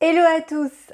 Hello à tous!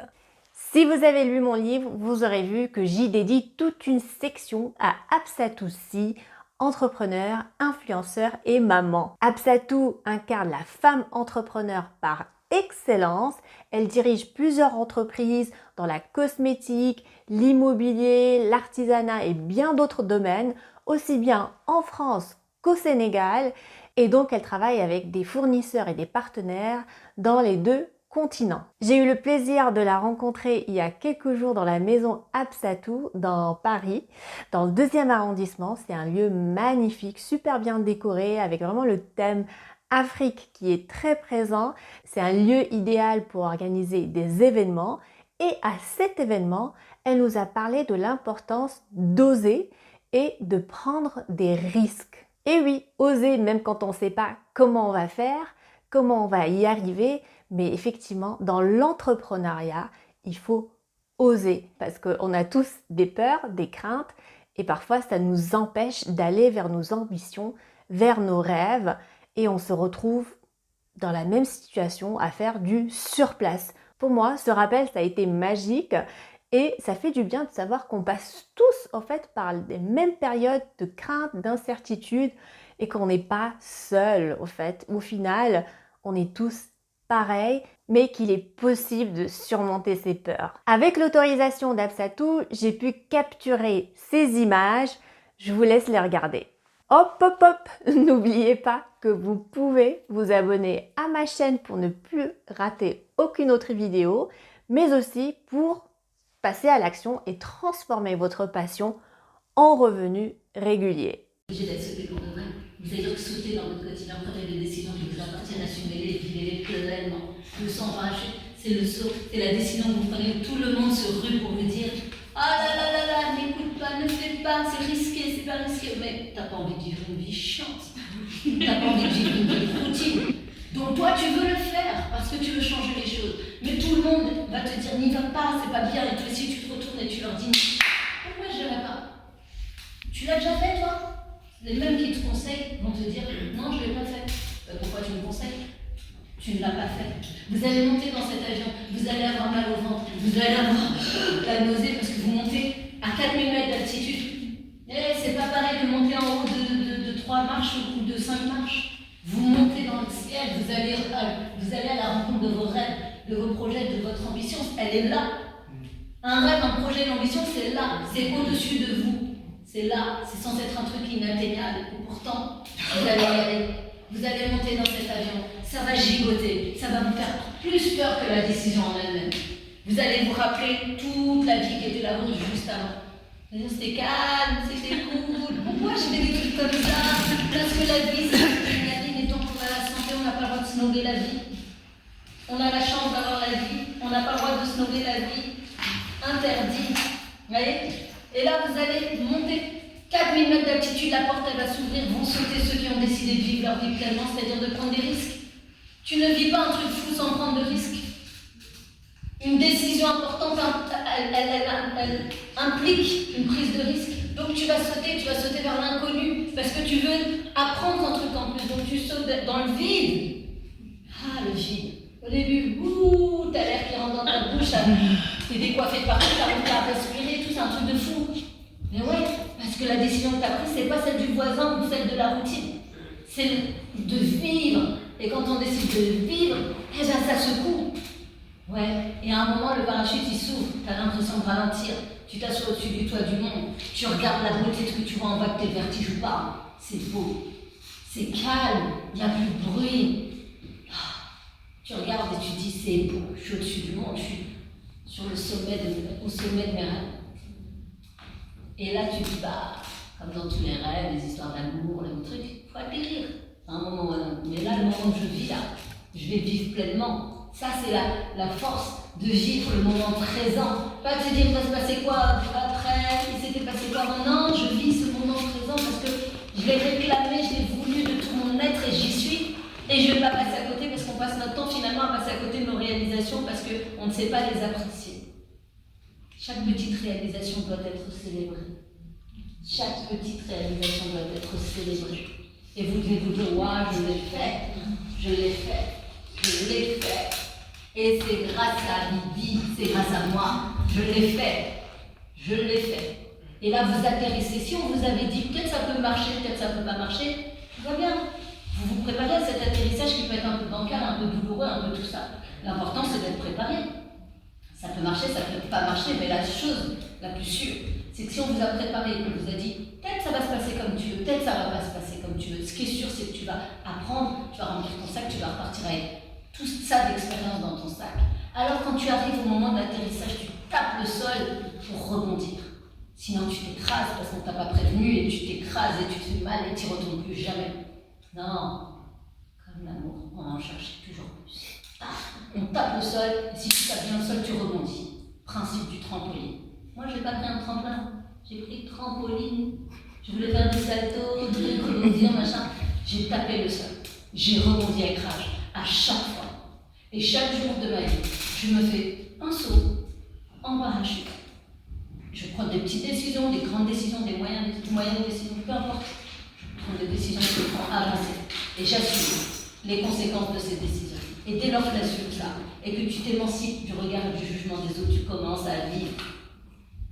Si vous avez lu mon livre, vous aurez vu que j'y dédie toute une section à Absatou Sy, entrepreneur, influenceur et maman. Absatou incarne la femme entrepreneur par excellence. Elle dirige plusieurs entreprises dans la cosmétique, l'immobilier, l'artisanat et bien d'autres domaines, aussi bien en France qu'au Sénégal. Et donc elle travaille avec des fournisseurs et des partenaires dans les deux continent. J'ai eu le plaisir de la rencontrer il y a quelques jours dans la maison Absatou dans Paris, dans le 2e arrondissement. C'est un lieu magnifique, super bien décoré avec vraiment le thème Afrique qui est très présent. C'est un lieu idéal pour organiser des événements et à cet événement, elle nous a parlé de l'importance d'oser et de prendre des risques. Et oui, oser même quand on ne sait pas comment on va faire, comment on va y arriver, mais effectivement, dans l'entrepreneuriat, il faut oser parce qu'on a tous des peurs, des craintes et parfois ça nous empêche d'aller vers nos ambitions, vers nos rêves et on se retrouve dans la même situation à faire du surplace. Pour moi, ce rappel, ça a été magique et ça fait du bien de savoir qu'on passe tous en fait par les mêmes périodes de crainte, d'incertitude et qu'on n'est pas seul au fait. Au final, on est tous pareil, mais qu'il est possible de surmonter ses peurs. Avec l'autorisation d'Absatou, j'ai pu capturer ces images. Je vous laisse les regarder. Hop, hop, hop! N'oubliez pas que vous pouvez vous abonner à ma chaîne pour ne plus rater aucune autre vidéo, mais aussi pour passer à l'action et transformer votre passion en revenu régulier. Obligé d'être sauté pour de vrai. Vous allez donc sauter dans votre quotidien, prendre des décisions qui vous appartiennent, assumez-les, vivez-les pleinement. Le sang arraché, c'est le saut, c'est la décision que vous prenez. Tout le monde se rue pour vous dire ah là là là là, n'écoute pas, ne fais pas, c'est risqué, c'est pas risqué. Mais t'as pas envie de vivre une vie chiante, t'as pas envie de vivre une vie routine. Donc toi, tu veux le faire parce que tu veux changer les choses. Mais tout le monde va te dire n'y va pas, c'est pas bien. Et toi aussi, tu te retournes et tu leur dis pourquoi je n'irai pas? Tu l'as déjà fait, toi? Les mêmes qui te conseillent vont te dire non, je ne l'ai pas fait. Pourquoi tu me conseilles? Tu ne l'as pas fait. Vous allez monter dans cet avion, vous allez avoir mal au ventre, vous allez avoir la nausée parce que vous montez à 4000 mètres d'altitude. Et c'est pas pareil de monter en haut de 3 marches ou de 5 marches. Vous montez dans le ciel, vous allez à la rencontre de vos rêves, de vos projets, de votre ambition. Elle est là. Un rêve, un projet, une ambition, c'est là, c'est au-dessus de vous. C'est là, c'est censé être un truc inatteignable. Et pourtant, vous allez y aller. Vous allez monter dans cet avion. Ça va gigoter. Ça va vous faire plus peur que la décision en elle-même. Vous allez vous rappeler toute la vie qui était la vôtre juste avant. C'était calme, c'était cool. Pourquoi je fais des trucs comme ça? Parce que la vie, c'est la vie n'est donc pour la santé. On n'a pas le droit de snobber la vie. On a la chance d'avoir la vie. On n'a pas le droit de snobber la vie. Interdit. Vous voyez? Et là, vous allez monter 4000 mètres d'altitude, la porte elle va s'ouvrir, vont sauter ceux qui ont décidé de vivre leur vie pleinement, c'est-à-dire de prendre des risques. Tu ne vis pas un truc fou sans prendre de risques. Une décision importante, elle implique une prise de risque. Donc tu vas sauter vers l'inconnu, parce que tu veux apprendre un truc en plus. Donc tu sautes dans le vide. Ah, le vide. Au début, t'as l'air qui rentre dans ta bouche, t'es décoiffé partout, t'arrives pas à respirer, tout c'est un truc de fou. Mais ouais, parce que la décision que t'as prise, c'est pas celle du voisin ou celle de la routine. C'est de vivre. Et quand on décide de vivre, eh ben ça secoue. Ouais, et à un moment, le parachute il s'ouvre, t'as l'impression de ralentir. Tu t'assois au-dessus du toit du monde, tu regardes la beauté de ce que tu vois en bas, que t'es vertige ou pas. C'est beau, c'est calme, il n'y a plus de bruit. Tu regardes et tu dis c'est beau, je suis au-dessus du monde, je suis sur le sommet au sommet de mes rêves. Et là tu dis comme dans tous les rêves, les histoires d'amour, les trucs, il faut atterrir à un moment ou à un autre. Mais là, le moment que je vis là, je vais vivre pleinement. Ça c'est la force de vivre le moment présent. Pas de se dire il va se passer quoi après, il s'était passé quoi. Non, je vis ce moment présent parce que je l'ai réclamé, je l'ai voulu de tout mon être et j'y suis. Et je ne vais pas passer à côté parce qu'on passe notre temps finalement à passer à côté de nos réalisations parce qu'on ne sait pas les apprécier. Chaque petite réalisation doit être célébrée. Chaque petite réalisation doit être célébrée. Et vous devez vous dire, waouh, je l'ai fait, je l'ai fait, je l'ai fait. Et c'est grâce à Bibi, c'est grâce à moi. Je l'ai fait. Je l'ai fait. Et là, vous atterrissez. Si on vous avait dit peut-être ça peut marcher, peut-être ça peut pas marcher, tout va bien. Vous vous préparez à cet atterrissage qui peut être un peu bancal, un peu douloureux, un peu tout ça. L'important, c'est d'être préparé. Ça peut marcher, ça peut pas marcher, mais la chose la plus sûre, c'est que si on vous a préparé, on vous a dit peut-être ça va se passer comme tu veux, peut-être ça va pas se passer comme tu veux. Ce qui est sûr, c'est que tu vas apprendre, tu vas remplir ton sac, tu vas repartir avec tout ça d'expérience dans ton sac. Alors quand tu arrives au moment de l'atterrissage, tu tapes le sol pour rebondir. Sinon tu t'écrases parce qu'on t'a pas prévenu et tu t'écrases et tu te fais mal et tu ne retournes plus jamais. Non, comme l'amour, on va en chercher toujours plus. On tape le sol et si tu tapes bien le sol, tu rebondis. Principe du trampoline. Moi, je n'ai pas pris un tremplin, j'ai pris trampoline. Je voulais faire des saltos, des rebondir, machin. J'ai tapé le sol. J'ai rebondi avec rage, à chaque fois. Et chaque jour de ma vie, je me fais un saut en parachute. Je prends des petites décisions, des grandes décisions, des moyennes décisions, peu importe. Je prends des décisions qui me font avancer. Et j'assume les conséquences de ces décisions. Et dès lors que tu assumes ça, et que tu t'émancipes du regard et du jugement des autres, tu commences à vivre.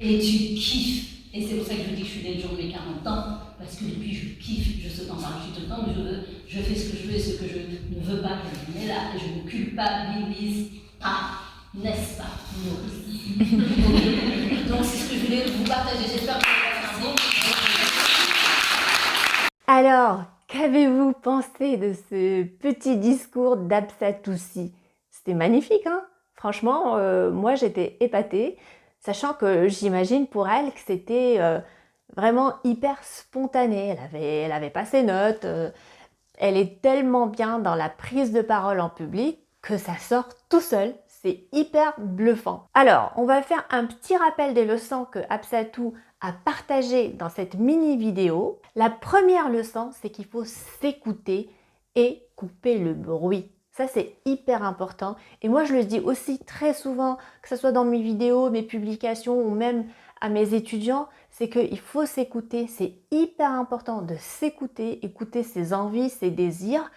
Et tu kiffes. Et c'est pour ça que je dis que je suis née le jour de mes 40 ans, parce que depuis je kiffe, je saute en parachute tout le temps que je veux, je fais ce que je veux et ce que je ne veux pas, je me mets là et je ne culpabilise pas, n'est-ce pas, Maurice? Donc c'est ce que je voulais vous partager, j'espère que vous avez un bon. Alors, qu'avez-vous pensé de ce petit discours d'Absatoussi? C'était magnifique, hein? Franchement, moi j'étais épatée, sachant que j'imagine pour elle que c'était vraiment hyper spontané. Elle avait pas ses notes, elle est tellement bien dans la prise de parole en public que ça sort tout seul. C'est hyper bluffant. Alors, on va faire un petit rappel des leçons que Absatou a partagées dans cette mini vidéo. La première leçon, c'est qu'il faut s'écouter et couper le bruit. Ça, c'est hyper important. Et moi, je le dis aussi très souvent, que ce soit dans mes vidéos, mes publications ou même à mes étudiants, c'est qu'il faut s'écouter. C'est hyper important de s'écouter, écouter ses envies, ses désirs.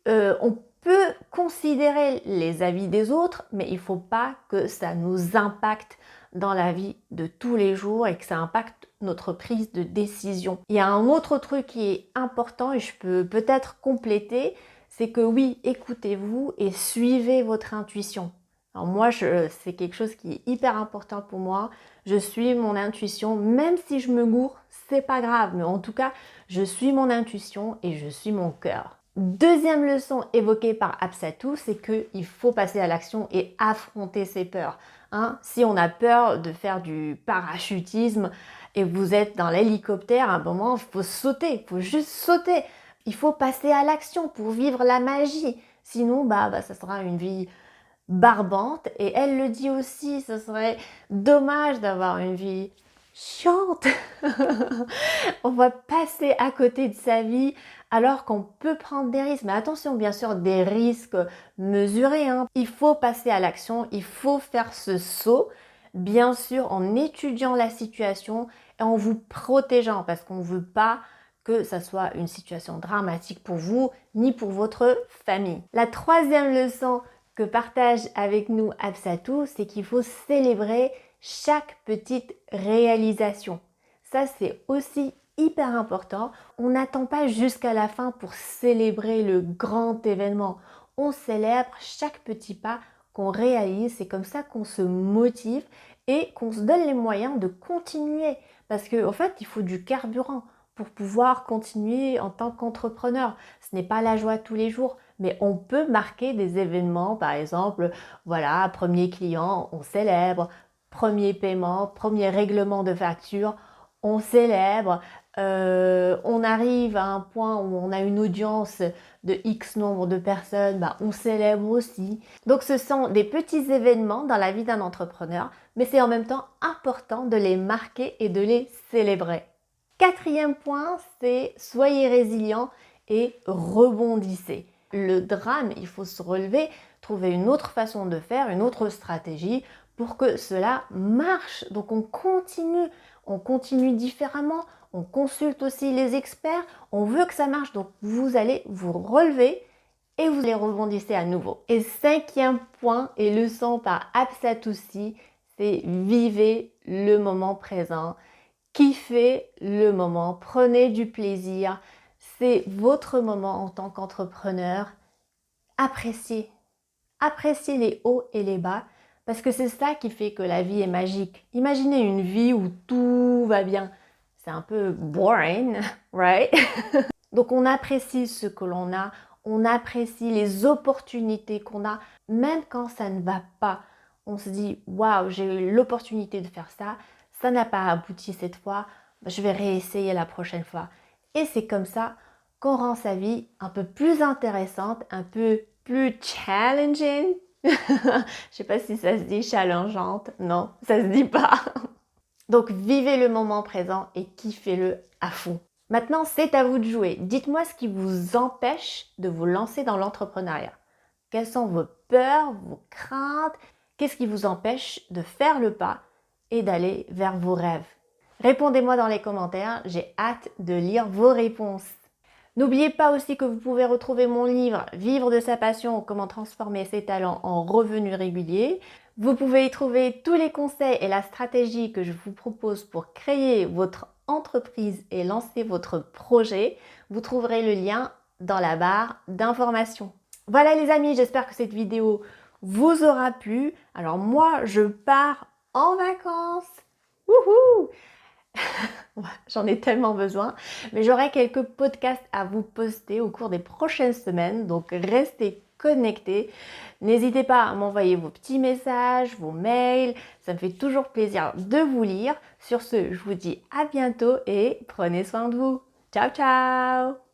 On peut considérer les avis des autres, mais il ne faut pas que ça nous impacte dans la vie de tous les jours et que ça impacte notre prise de décision. Il y a un autre truc qui est important et je peux peut-être compléter, c'est que oui, écoutez-vous et suivez votre intuition. Alors moi, c'est quelque chose qui est hyper important pour moi. Je suis mon intuition, même si je me gourre, c'est pas grave, mais en tout cas, je suis mon intuition et je suis mon cœur. Deuxième leçon évoquée par Absatou, c'est qu'il faut passer à l'action et affronter ses peurs. Hein, si on a peur de faire du parachutisme et que vous êtes dans l'hélicoptère, à un moment, il faut sauter, il faut juste sauter. Il faut passer à l'action pour vivre la magie. Sinon, ça sera une vie barbante. Et elle le dit aussi, ce serait dommage d'avoir une vie chiante. On va passer à côté de sa vie alors qu'on peut prendre des risques. Mais attention, bien sûr, des risques mesurés. Hein. Il faut passer à l'action, il faut faire ce saut, bien sûr, en étudiant la situation et en vous protégeant parce qu'on ne veut pas que ça soit une situation dramatique pour vous ni pour votre famille. La troisième leçon que partage avec nous Absatou, c'est qu'il faut célébrer chaque petite réalisation. Ça, c'est aussi hyper important. On n'attend pas jusqu'à la fin pour célébrer le grand événement. On célèbre chaque petit pas qu'on réalise. C'est comme ça qu'on se motive et qu'on se donne les moyens de continuer. Parce qu'en fait, il faut du carburant pour pouvoir continuer en tant qu'entrepreneur. Ce n'est pas la joie tous les jours, mais on peut marquer des événements. Par exemple, voilà, premier client, on célèbre. Premier paiement, premier règlement de facture, on célèbre, on arrive à un point où on a une audience de X nombre de personnes, on célèbre aussi. Donc ce sont des petits événements dans la vie d'un entrepreneur, mais c'est en même temps important de les marquer et de les célébrer. Quatrième point, c'est soyez résilient et rebondissez. Le drame, il faut se relever, trouver une autre façon de faire, une autre stratégie pour que cela marche. Donc on continue différemment, on consulte aussi les experts, on veut que ça marche, donc vous allez vous relever et vous les rebondissez à nouveau. Et 5e point et leçon par Apsatoussi, c'est vivez le moment présent, kiffez le moment, prenez du plaisir, c'est votre moment en tant qu'entrepreneur, appréciez les hauts et les bas, parce que c'est ça qui fait que la vie est magique. Imaginez une vie où tout va bien. C'est un peu boring, right? Donc on apprécie ce que l'on a, on apprécie les opportunités qu'on a, même quand ça ne va pas. On se dit, waouh, j'ai eu l'opportunité de faire ça, ça n'a pas abouti cette fois, je vais réessayer la prochaine fois. Et c'est comme ça qu'on rend sa vie un peu plus intéressante, un peu plus challenging. Je sais pas si ça se dit challengeante, non, ça se dit pas. Donc vivez le moment présent et kiffez-le à fond. Maintenant, c'est à vous de jouer. Dites-moi ce qui vous empêche de vous lancer dans l'entrepreneuriat. Quelles sont vos peurs, vos craintes? Qu'est-ce qui vous empêche de faire le pas et d'aller vers vos rêves? Répondez-moi dans les commentaires, j'ai hâte de lire vos réponses. N'oubliez pas aussi que vous pouvez retrouver mon livre « Vivre de sa passion, comment transformer ses talents en revenus réguliers ». Vous pouvez y trouver tous les conseils et la stratégie que je vous propose pour créer votre entreprise et lancer votre projet. Vous trouverez le lien dans la barre d'informations. Voilà les amis, j'espère que cette vidéo vous aura plu. Alors moi, je pars en vacances. Wouhou! J'en ai tellement besoin, mais j'aurai quelques podcasts à vous poster au cours des prochaines semaines, donc restez connectés. N'hésitez pas à m'envoyer vos petits messages, vos mails, ça me fait toujours plaisir de vous lire. Sur ce, je vous dis à bientôt et prenez soin de vous. Ciao, ciao!